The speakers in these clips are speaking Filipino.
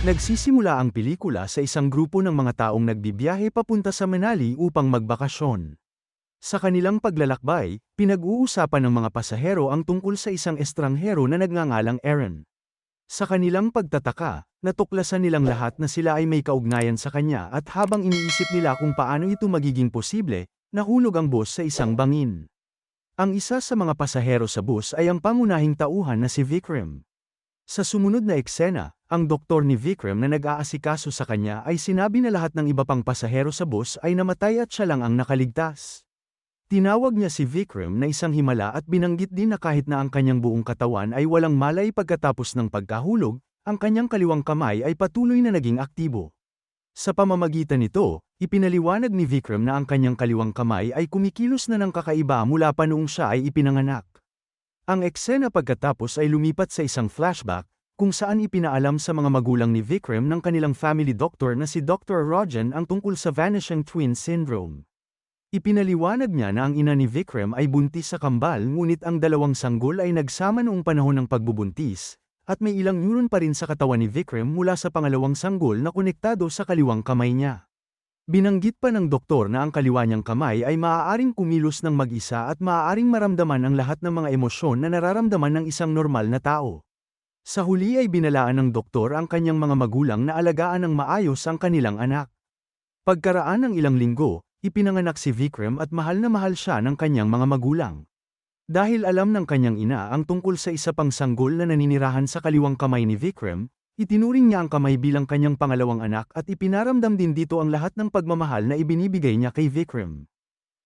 Nagsisimula ang pelikula sa isang grupo ng mga taong nagbibiyahe papunta sa Manali upang magbakasyon. Sa kanilang paglalakbay, pinag-uusapan ng mga pasahero ang tungkol sa isang estranghero na nagngangalang Aaron. Sa kanilang pagtataka, natuklasan nilang lahat na sila ay may kaugnayan sa kanya at habang iniisip nila kung paano ito magiging posible, nahulog ang bus sa isang bangin. Ang isa sa mga pasahero sa bus ay ang pangunahing tauhan na si Vikram. Sa sumunod na eksena, ang doktor ni Vikram na nag-aasikaso sa kanya ay sinabi na lahat ng iba pang pasahero sa bus ay namatay at siya lang ang nakaligtas. Tinawag niya si Vikram na isang himala at binanggit din na kahit na ang kanyang buong katawan ay walang malay pagkatapos ng pagkahulog, ang kanyang kaliwang kamay ay patuloy na naging aktibo. Sa pamamagitan nito, ipinaliwanag ni Vikram na ang kanyang kaliwang kamay ay kumikilos na ng kakaiba mula pa noong siya ay ipinanganak. Ang eksena pagkatapos ay lumipat sa isang flashback, kung saan ipinaalam sa mga magulang ni Vikram ng kanilang family doctor na si Dr. Rajan ang tungkol sa Vanishing Twin Syndrome. Ipinaliwanag niya na ang ina ni Vikram ay buntis sa kambal ngunit ang dalawang sanggol ay nagsama noong panahon ng pagbubuntis, at may ilang neuron pa rin sa katawan ni Vikram mula sa pangalawang sanggol na konektado sa kaliwang kamay niya. Binanggit pa ng doktor na ang kaliwa niyang kamay ay maaaring kumilos ng mag-isa at maaaring maramdaman ang lahat ng mga emosyon na nararamdaman ng isang normal na tao. Sa huli ay binalaan ng doktor ang kanyang mga magulang na alagaan ng maayos ang kanilang anak. Pagkaraan ng ilang linggo, ipinanganak si Vikram at mahal na mahal siya ng kanyang mga magulang. Dahil alam ng kanyang ina ang tungkol sa isa pang sanggol na naninirahan sa kaliwang kamay ni Vikram, itinuring niya ang kamay bilang kanyang pangalawang anak at ipinaramdam din dito ang lahat ng pagmamahal na ibinibigay niya kay Vikram.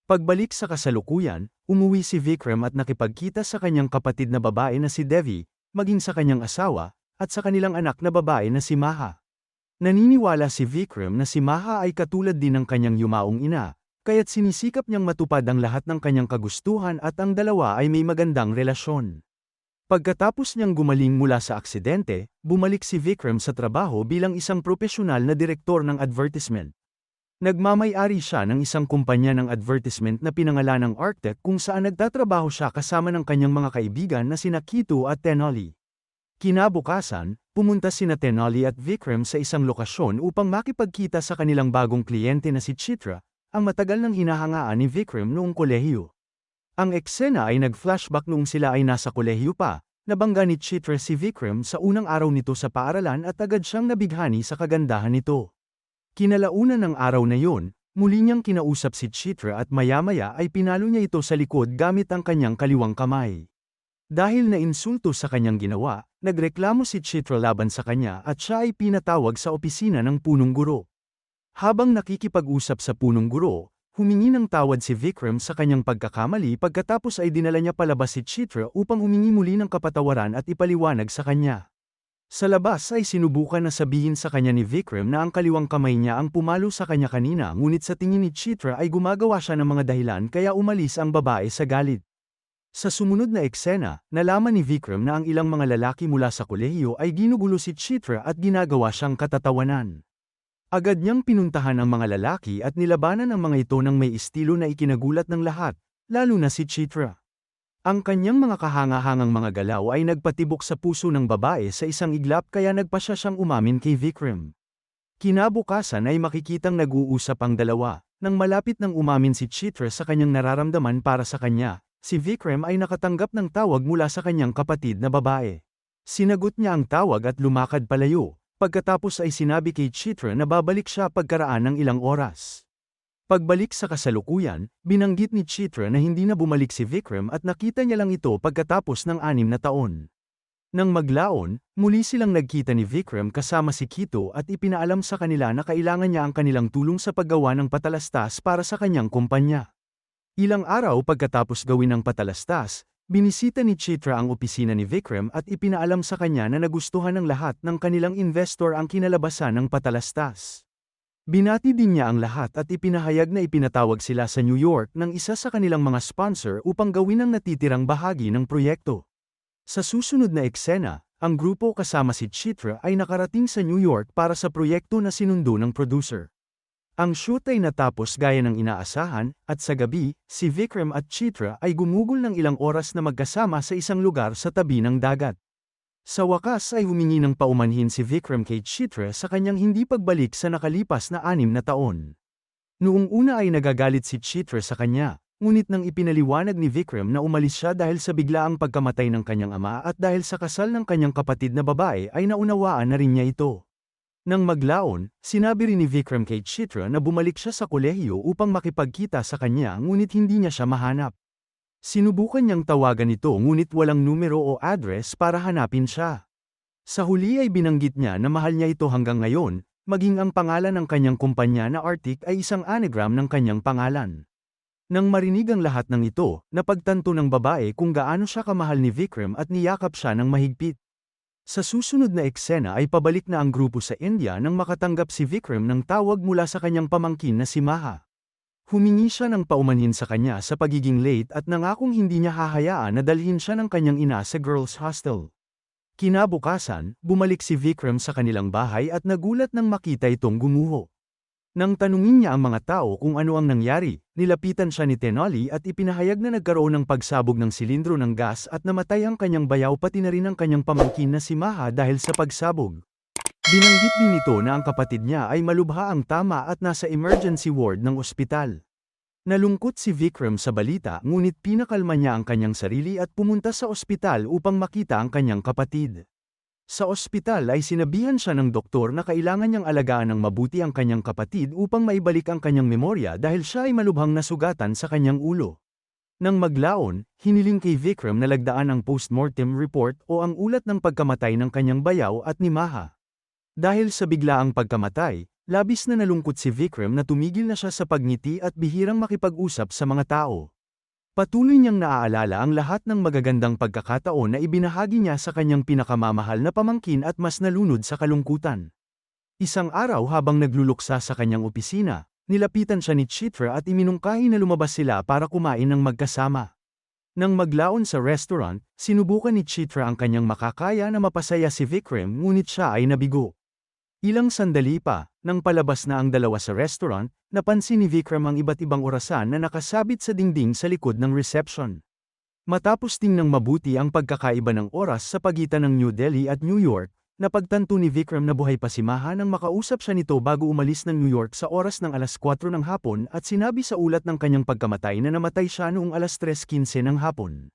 Pagbalik sa kasalukuyan, umuwi si Vikram at nakipagkita sa kanyang kapatid na babae na si Devi, maging sa kanyang asawa, at sa kanilang anak na babae na si Maha. Naniniwala si Vikram na si Maha ay katulad din ng kanyang yumaong ina, kaya't sinisikap niyang matupad ang lahat ng kanyang kagustuhan at ang dalawa ay may magandang relasyon. Pagkatapos niyang gumaling mula sa aksidente, bumalik si Vikram sa trabaho bilang isang propesyonal na direktor ng advertisement. Nagmamay-ari siya ng isang kumpanya ng advertisement na pinangalanang Arctech kung saan nagtatrabaho siya kasama ng kanyang mga kaibigan na sina Kitu at Tenali. Kinabukasan, pumunta sina Tenali at Vikram sa isang lokasyon upang makipagkita sa kanilang bagong kliyente na si Chitra, ang matagal nang hinahangaan ni Vikram noong kolehiyo. Ang eksena ay nag-flashback noong sila ay nasa kolehiyo pa, nabangga ni Chitra si Vikram sa unang araw nito sa paaralan at agad siyang nabighani sa kagandahan nito. Kinalaunan ng araw na yon, muli niyang kinausap si Chitra at maya-maya ay pinalo niya ito sa likod gamit ang kanyang kaliwang kamay. Dahil na-insulto sa kanyang ginawa, nagreklamo si Chitra laban sa kanya at siya ay pinatawag sa opisina ng punong guro. Habang nakikipag-usap sa punong guro, humingi ng tawad si Vikram sa kanyang pagkakamali pagkatapos ay dinala niya palabas si Chitra upang humingi muli ng kapatawaran at ipaliwanag sa kanya. Sa labas ay sinubukan na sabihin sa kanya ni Vikram na ang kaliwang kamay niya ang pumalo sa kanya kanina ngunit sa tingin ni Chitra ay gumagawa siya ng mga dahilan kaya umalis ang babae sa galit. Sa sumunod na eksena, nalaman ni Vikram na ang ilang mga lalaki mula sa kolehiyo ay ginugulo si Chitra at ginagawa siyang katatawanan. Agad niyang pinuntahan ang mga lalaki at nilabanan ang mga ito ng may estilo na ikinagulat ng lahat, lalo na si Chitra. Ang kanyang mga kahanga-hangang mga galaw ay nagpatibok sa puso ng babae sa isang iglap kaya nagpasya siyang umamin kay Vikram. Kinabukasan ay makikitang nag-uusap ang dalawa, nang malapit nang umamin si Chitra sa kanyang nararamdaman para sa kanya, si Vikram ay nakatanggap ng tawag mula sa kanyang kapatid na babae. Sinagot niya ang tawag at lumakad palayo. Pagkatapos ay sinabi kay Chitra na babalik siya pagkaraan ng ilang oras. Pagbalik sa kasalukuyan, binanggit ni Chitra na hindi na bumalik si Vikram at nakita niya lang ito pagkatapos ng 6 na taon. Nang maglaon, muli silang nagkita ni Vikram kasama si Kitu at ipinaalam sa kanila na kailangan niya ang kanilang tulong sa paggawa ng patalastas para sa kanyang kumpanya. Ilang araw pagkatapos gawin ang patalastas, binisita ni Chitra ang opisina ni Vikram at ipinaalam sa kanya na nagustuhan ng lahat ng kanilang investor ang kinalabasan ng patalastas. Binati din niya ang lahat at ipinahayag na ipinatawag sila sa New York ng isa sa kanilang mga sponsor upang gawin ang natitirang bahagi ng proyekto. Sa susunod na eksena, ang grupo kasama si Chitra ay nakarating sa New York para sa proyekto na sinundo ng producer. Ang shoot ay natapos gaya ng inaasahan, at sa gabi, si Vikram at Chitra ay gumugol ng ilang oras na magkasama sa isang lugar sa tabi ng dagat. Sa wakas ay humingi ng paumanhin si Vikram kay Chitra sa kanyang hindi pagbalik sa nakalipas na 6 na taon. Noong una ay nagagalit si Chitra sa kanya, ngunit nang ipinaliwanag ni Vikram na umalis siya dahil sa biglaang pagkamatay ng kanyang ama at dahil sa kasal ng kanyang kapatid na babae ay naunawaan na rin niya ito. Nang maglaon, sinabi rin ni Vikram kay Chitra na bumalik siya sa kolehiyo upang makipagkita sa kanya ngunit hindi niya siya mahanap. Sinubukan niyang tawagan ito ngunit walang numero o address para hanapin siya. Sa huli ay binanggit niya na mahal niya ito hanggang ngayon, maging ang pangalan ng kanyang kumpanya na Arctic ay isang anagram ng kanyang pangalan. Nang marinig ang lahat ng ito, napagtanto ng babae kung gaano siya kamahal ni Vikram at niyakap siya ng mahigpit. Sa susunod na eksena ay pabalik na ang grupo sa India nang makatanggap si Vikram ng tawag mula sa kanyang pamangkin na si Maha. Humingi siya ng paumanhin sa kanya sa pagiging late at nangakong hindi niya hahayaan na dalhin siya ng kanyang ina sa girls' hostel. Kinabukasan, bumalik si Vikram sa kanilang bahay at nagulat nang makita itong gumuho. Nang tanungin niya ang mga tao kung ano ang nangyari, nilapitan siya ni Tenali at ipinahayag na nagkaroon ng pagsabog ng silindro ng gas at namatay ang kanyang bayaw pati na rin ang kanyang pamangkin na si Maha dahil sa pagsabog. Binanggit din nito na ang kapatid niya ay malubha ang tama at nasa emergency ward ng ospital. Nalungkot si Vikram sa balita ngunit pinakalma niya ang kanyang sarili at pumunta sa ospital upang makita ang kanyang kapatid. Sa ospital ay sinabihan siya ng doktor na kailangan niyang alagaan ng mabuti ang kanyang kapatid upang maibalik ang kanyang memorya dahil siya ay malubhang nasugatan sa kanyang ulo. Nang maglaon, hiniling kay Vikram na lagdaan ang postmortem report o ang ulat ng pagkamatay ng kanyang bayaw at ni Maha. Dahil sa biglaang pagkamatay, labis na nalungkot si Vikram na tumigil na siya sa pagngiti at bihirang makipag-usap sa mga tao. Patuloy niyang naaalala ang lahat ng magagandang pagkakataon na ibinahagi niya sa kanyang pinakamamahal na pamangkin at mas nalunod sa kalungkutan. Isang araw habang nagluluksa sa kanyang opisina, nilapitan siya ni Chitra at iminungkahi na lumabas sila para kumain ng magkasama. Nang maglaon sa restaurant, sinubukan ni Chitra ang kanyang makakaya na mapasaya si Vikram ngunit siya ay nabigo. Ilang sandali pa, nang palabas na ang dalawa sa restaurant, napansin ni Vikram ang iba't ibang orasan na nakasabit sa dingding sa likod ng reception. Matapos tingnang mabuti ang pagkakaiba ng oras sa pagitan ng New Delhi at New York, napagtanto ni Vikram na buhay pa si Maha nang makausap siya nito bago umalis ng New York sa oras ng 4:00 ng hapon at sinabi sa ulat ng kanyang pagkamatay na namatay siya noong 3:15 ng hapon.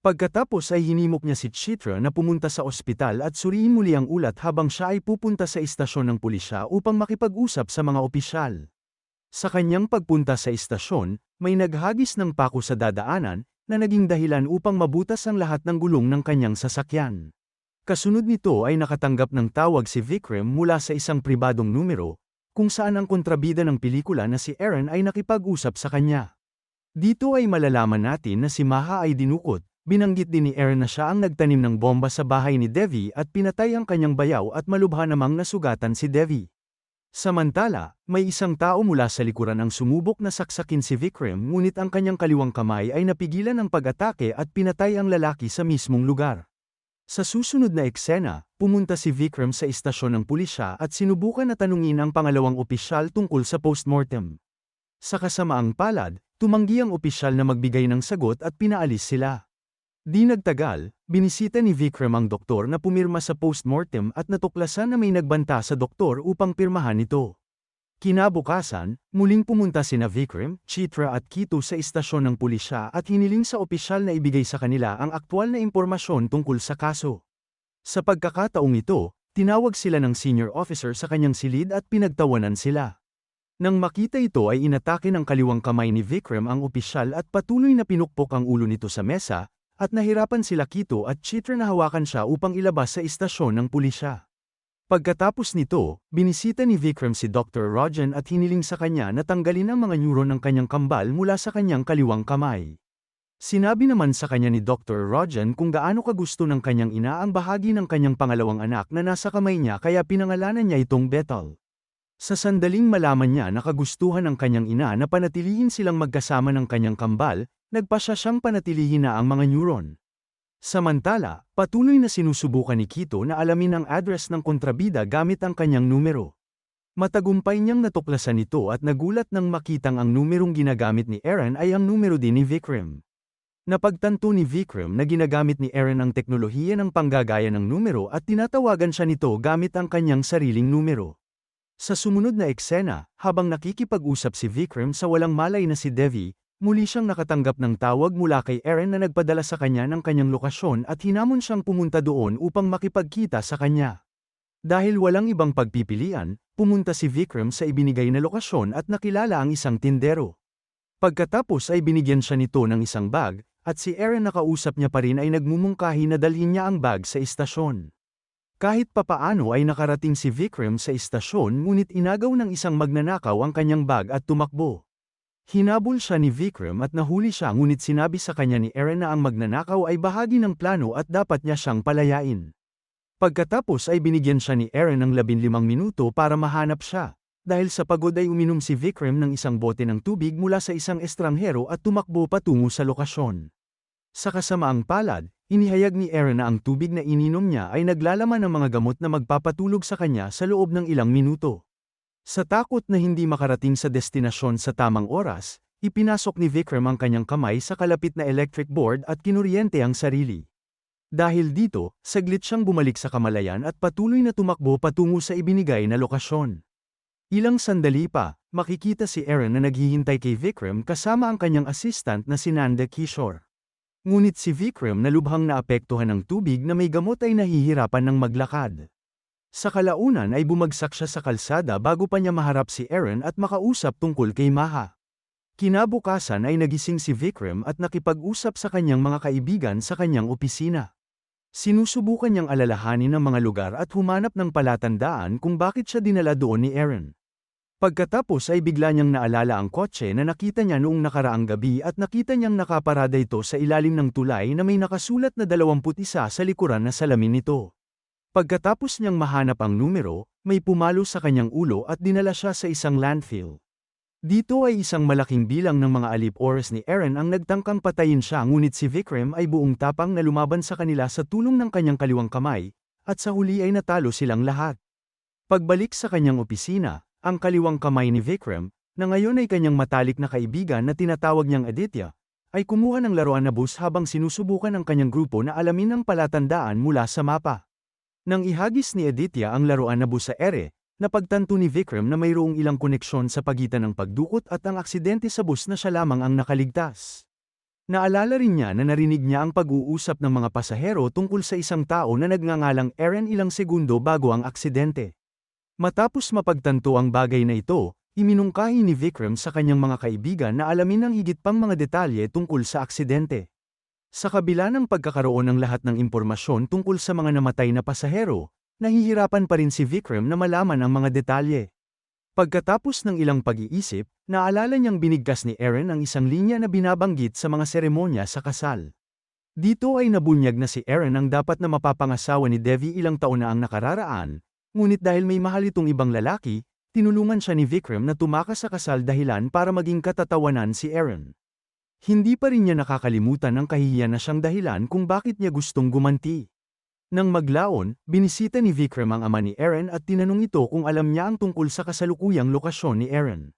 Pagkatapos ay hinimok niya si Chitra na pumunta sa ospital at suriin muli ang ulat habang siya ay pupunta sa istasyon ng pulisya upang makipag-usap sa mga opisyal. Sa kanyang pagpunta sa istasyon, may naghagis ng pako sa dadaanan na naging dahilan upang mabutas ang lahat ng gulong ng kanyang sasakyan. Kasunod nito ay nakatanggap ng tawag si Vikram mula sa isang pribadong numero, kung saan ang kontrabida ng pelikula na si Aaron ay nakipag-usap sa kanya. Dito ay malalaman natin na si Maha ay dinukot. Binanggit din ni Aaron na siya ang nagtanim ng bomba sa bahay ni Devi at pinatay ang kanyang bayaw at malubha namang nasugatan si Devi. Samantala, may isang tao mula sa likuran ang sumubok na saksakin si Vikram ngunit ang kanyang kaliwang kamay ay napigilan ng pag-atake at pinatay ang lalaki sa mismong lugar. Sa susunod na eksena, pumunta si Vikram sa istasyon ng pulisya at sinubukan na tanungin ang pangalawang opisyal tungkol sa postmortem. Sa kasamaang palad, tumanggi ang opisyal na magbigay ng sagot at pinaalis sila. Di nagtagal, binisita ni Vikram ang doktor na pumirma sa postmortem at natuklasan na may nagbanta sa doktor upang pirmahan ito. Kinabukasan, muling pumunta sina Vikram, Chitra at Kitu sa istasyon ng pulisya at hiniling sa opisyal na ibigay sa kanila ang aktwal na impormasyon tungkol sa kaso. Sa pagkakataong ito, tinawag sila ng senior officer sa kanyang silid at pinagtawanan sila. Nang makita ito ay inatake ng kaliwang kamay ni Vikram ang opisyal at patuloy na pinukpok ang ulo nito sa mesa, at nahirapan sila Kitu at Chitra na hawakan siya upang ilabas sa istasyon ng pulisya. Pagkatapos nito, binisita ni Vikram si Dr. Rajan at hiniling sa kanya na tanggalin ang mga neuron ng kanyang kambal mula sa kanyang kaliwang kamay. Sinabi naman sa kanya ni Dr. Rajan kung gaano kagusto ng kanyang ina ang bahagi ng kanyang pangalawang anak na nasa kamay niya kaya pinangalanan niya itong Bethel. Sa sandaling malaman niya na kagustuhan ng kanyang ina na panatilihin silang magkasama ng kanyang kambal, nagpasya siyang panatilihin na ang mga neuron. Samantala, patuloy na sinusubukan ni Kitu na alamin ang address ng kontrabida gamit ang kanyang numero. Matagumpay niyang natuklasan ito at nagulat nang makitang ang numerong ginagamit ni Aaron ay ang numero din ni Vikram. Napagtanto ni Vikram na ginagamit ni Aaron ang teknolohiya ng panggagaya ng numero at tinatawagan siya nito gamit ang kanyang sariling numero. Sa sumunod na eksena, habang nakikipag-usap si Vikram sa walang malay na si Devi, muli siyang nakatanggap ng tawag mula kay Aaron na nagpadala sa kanya ng kanyang lokasyon at hinamon siyang pumunta doon upang makipagkita sa kanya. Dahil walang ibang pagpipilian, pumunta si Vikram sa ibinigay na lokasyon at nakilala ang isang tindero. Pagkatapos ay binigyan siya nito ng isang bag, at si Aaron na kausap niya pa rin ay nagmumungkahi na dalhin niya ang bag sa istasyon. Kahit papaano ay nakarating si Vikram sa istasyon ngunit inagaw ng isang magnanakaw ang kanyang bag at tumakbo. Hinabol siya ni Vikram at nahuli siya ngunit sinabi sa kanya ni Aaron na ang magnanakaw ay bahagi ng plano at dapat niya siyang palayain. Pagkatapos ay binigyan siya ni Aaron ng 15 minuto para mahanap siya. Dahil sa pagod ay uminom si Vikram ng isang bote ng tubig mula sa isang estranghero at tumakbo patungo sa lokasyon. Sa kasamaang palad, inihayag ni Aaron na ang tubig na ininom niya ay naglalaman ng mga gamot na magpapatulog sa kanya sa loob ng ilang minuto. Sa takot na hindi makarating sa destinasyon sa tamang oras, ipinasok ni Vikram ang kanyang kamay sa kalapit na electric board at kinuryente ang sarili. Dahil dito, saglit siyang bumalik sa kamalayan at patuloy na tumakbo patungo sa ibinigay na lokasyon. Ilang sandali pa, makikita si Aaron na naghihintay kay Vikram kasama ang kanyang assistant na si Nanda Kishore. Ngunit si Vikram na lubhang naapektuhan ng tubig na may gamot ay nahihirapan ng maglakad. Sa kalaunan ay bumagsak siya sa kalsada bago pa niya maharap si Aaron at makausap tungkol kay Maha. Kinabukasan ay nagising si Vikram at nakipag-usap sa kanyang mga kaibigan sa kanyang opisina. Sinusubukan niyang alalahanin ang mga lugar at humanap ng palatandaan kung bakit siya dinala doon ni Aaron. Pagkatapos ay bigla niyang naalala ang kotse na nakita niya noong nakaraang gabi at nakita niyang nakaparada ito sa ilalim ng tulay na may nakasulat na 21 sa likuran na salamin nito. Pagkatapos niyang mahanap ang numero, may pumalo sa kanyang ulo at dinala siya sa isang landfill. Dito ay isang malaking bilang ng mga alip-oras ni Aaron ang nagtangkang patayin siya ngunit si Vikram ay buong tapang na lumaban sa kanila sa tulong ng kanyang kaliwang kamay, at sa huli ay natalo silang lahat. Pagbalik sa kanyang opisina, ang kaliwang kamay ni Vikram, na ngayon ay kanyang matalik na kaibigan na tinatawag niyang Aditya, ay kumuha ng laruan na bus habang sinusubukan ng kanyang grupo na alamin ang palatandaan mula sa mapa. Nang ihagis ni Aditya ang laruan na bus sa ere, napagtanto ni Vikram na mayroong ilang koneksyon sa pagitan ng pagdukot at ang aksidente sa bus na siya lamang ang nakaligtas. Naalala rin niya na narinig niya ang pag-uusap ng mga pasahero tungkol sa isang tao na nagngangalang Aaron ilang segundo bago ang aksidente. Matapos mapagtanto ang bagay na ito, iminungkahi ni Vikram sa kanyang mga kaibigan na alamin ang higit pang mga detalye tungkol sa aksidente. Sa kabila ng pagkakaroon ng lahat ng impormasyon tungkol sa mga namatay na pasahero, nahihirapan pa rin si Vikram na malaman ang mga detalye. Pagkatapos ng ilang pag-iisip, naalala niyang binigkas ni Aaron ang isang linya na binabanggit sa mga seremonya sa kasal. Dito ay nabunyag na si Aaron ang dapat na mapapangasawa ni Devi ilang taon na ang nakararaan. Ngunit dahil may mahal itong ibang lalaki, tinulungan siya ni Vikram na tumakas sa kasal dahilan para maging katatawanan si Aaron. Hindi pa rin niya nakakalimutan ang kahihiyan na siyang dahilan kung bakit niya gustong gumanti. Nang maglaon, binisita ni Vikram ang ama ni Aaron at tinanong ito kung alam niya ang tungkol sa kasalukuyang lokasyon ni Aaron.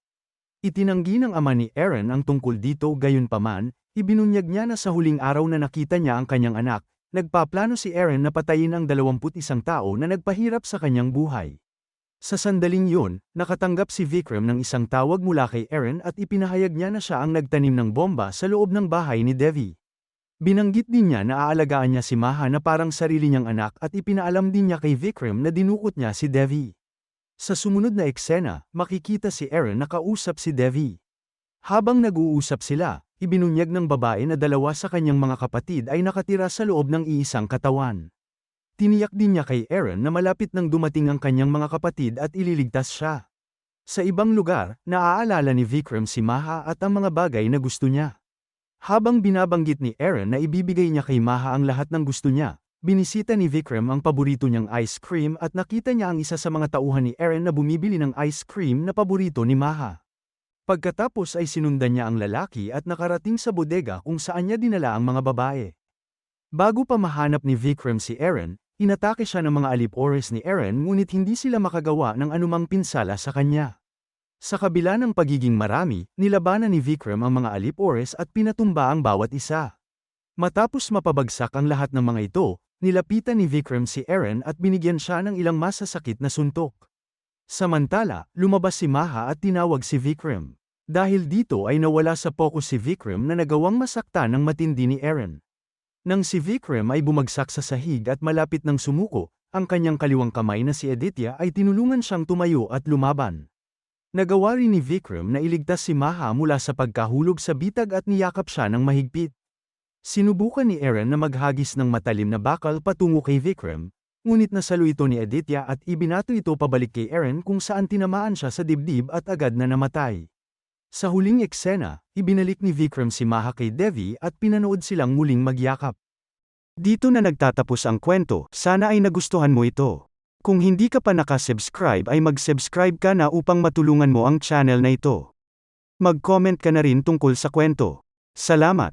Itinanggi ng ama ni Aaron ang tungkol dito gayunpaman, ibinunyag niya na sa huling araw na nakita niya ang kanyang anak, nagpaplano si Aaron na patayin ang 21 tao na nagpahirap sa kanyang buhay. Sa sandaling yun, nakatanggap si Vikram ng isang tawag mula kay Aaron at ipinahayag niya na siya ang nagtanim ng bomba sa loob ng bahay ni Devi. Binanggit din niya na aalagaan niya si Maha na parang sarili niyang anak at ipinaalam din niya kay Vikram na dinukot niya si Devi. Sa sumunod na eksena, makikita si Aaron na kausap si Devi. Habang nag-uusap sila, ibinunyag ng babae na dalawa sa kanyang mga kapatid ay nakatira sa loob ng iisang katawan. Tiniyak din niya kay Aaron na malapit nang dumating ang kanyang mga kapatid at ililigtas siya. Sa ibang lugar, naaalala ni Vikram si Maha at ang mga bagay na gusto niya. Habang binabanggit ni Aaron na ibibigay niya kay Maha ang lahat ng gusto niya, binisita ni Vikram ang paborito niyang ice cream at nakita niya ang isa sa mga tauhan ni Aaron na bumibili ng ice cream na paborito ni Maha. Pagkatapos ay sinundan niya ang lalaki at nakarating sa bodega kung saan niya dinala ang mga babae. Bago pa mahanap ni Vikram si Aaron, inatake siya ng mga alip-oras ni Aaron ngunit hindi sila makagawa ng anumang pinsala sa kanya. Sa kabila ng pagiging marami, nilabanan ni Vikram ang mga alip-oras at pinatumba ang bawat isa. Matapos mapabagsak ang lahat ng mga ito, nilapitan ni Vikram si Eren at binigyan siya ng ilang masasakit na suntok. Samantala, lumabas si Maha at tinawag si Vikram. Dahil dito ay nawala sa focus si Vikram na nagawang masaktan ng matindi ni Eren. Nang si Vikram ay bumagsak sa sahig at malapit ng sumuko, ang kanyang kaliwang kamay na si Aditya ay tinulungan siyang tumayo at lumaban. Nagawa rin ni Vikram na iligtas si Maha mula sa pagkahulog sa bitag at niyakap siya ng mahigpit. Sinubukan ni Eren na maghagis ng matalim na bakal patungo kay Vikram, ngunit nasalo ito ni Aditya at ibinato ito pabalik kay Eren kung saan tinamaan siya sa dibdib at agad na namatay. Sa huling eksena, ibinalik ni Vikram si Maha kay Devi at pinanood silang muling magyakap. Dito na nagtatapos ang kwento, sana ay nagustuhan mo ito. Kung hindi ka pa nakasubscribe ay mag-subscribe ka na upang matulungan mo ang channel na ito. Mag-comment ka na rin tungkol sa kwento. Salamat!